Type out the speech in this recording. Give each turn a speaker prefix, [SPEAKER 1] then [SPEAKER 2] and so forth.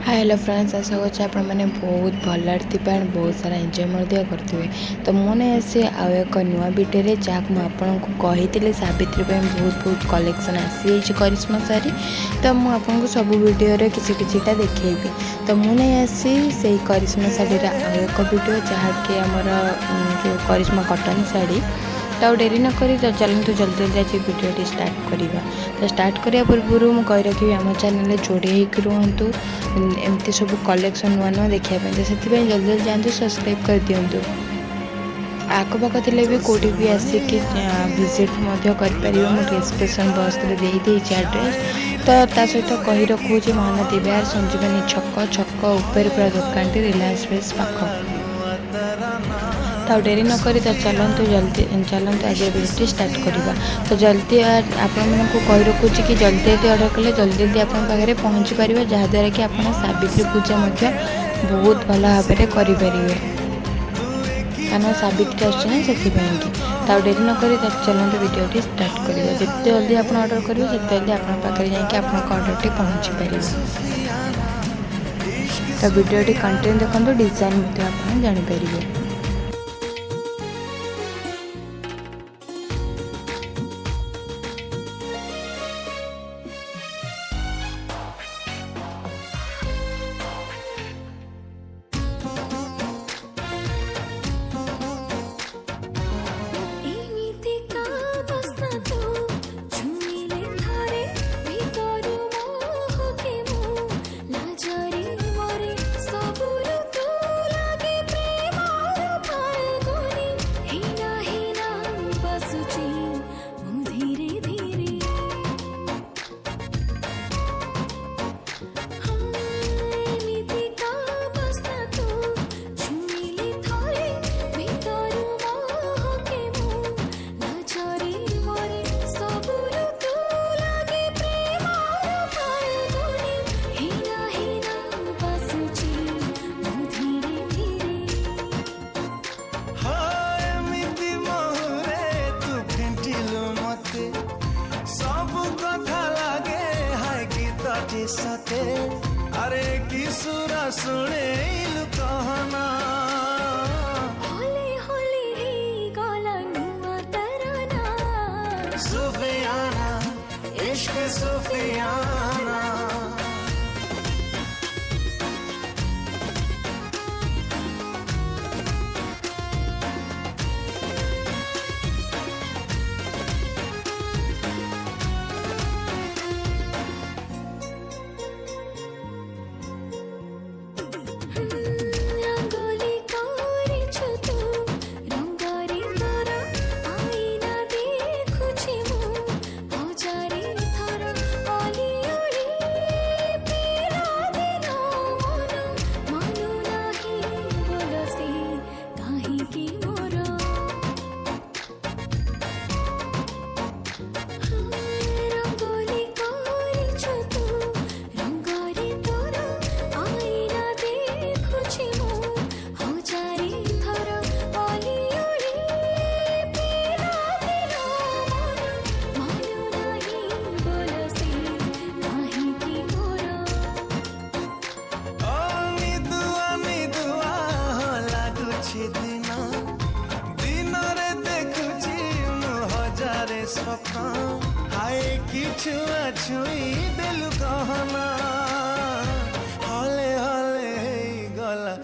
[SPEAKER 1] Hi hello friends, आशा करछे आपण मैंने बहुत भल बहुत सारा एंजॉय करते तो मुझे ऐसे आउ एक नुआ भिडियो जहाँ मुझे कही सावित्री बहुत बहुत कलेक्शन आसी करिश्मा साड़ी तो मुझे सब भिडियो किसी किसीटा देखी तो मुझे आसी से करिश्मा शाढ़ी आउ एक भिडियो जहाँकि आमर जो करिश्मा कटन शाढ़ी तो डेरी न करी तो चलते जल्दी जल्दी आज भिडियो स्टार्ट करवा। तो स्टार्ट करने पूर्व मुझे कही रखी आम चैनल जोड़े होकर रुहतु एमती सब कलेक्शन नुआ नुआ देखापी तो से जल्दी जल्दी जातु सब्सक्राइब कर दिंतु। आखपाख थे भी कौटी भी आसिक विजिट करें मुझे डिस्क्रिप्शन बॉक्स में देदेची एड्रेस तो सहित कही रखुच्छे महानदी बिहार संजीवनी छक ऊपर पूरा दुकान रिलायंस फ्रेश पाख तो डेरी नक तो चलतु जल्दी चलतु आज भिडियो स्टार्ट करवा। तो जल्दी आपण को कही रखुच्छी कि जल्दी जल्दी ऑर्डर कले जल्दी जल्दी आपन पाखे पहुँची पार जहाँद्वारा कि आप सावित्री पूजा बहुत भल भाव में करें कारण सावित्री आसना से तो डेरी नक तो चलते भिडियो स्टार्ट करवा। जिते जल्दी आप ऑर्डर करेंगे जिते जल्दी आप पाखे जाकि ऑर्डर टी पहुँची पार तो भिडियो कंटेंट देखो डिजाइन आप जानीपर।
[SPEAKER 2] सते अरे किसुरा सुने कहना
[SPEAKER 3] होले होले गला नुआ तराना
[SPEAKER 2] सुफियाना इश्क सुफियाना हाय कि छुआ छुई दिल कहना हले हले गला।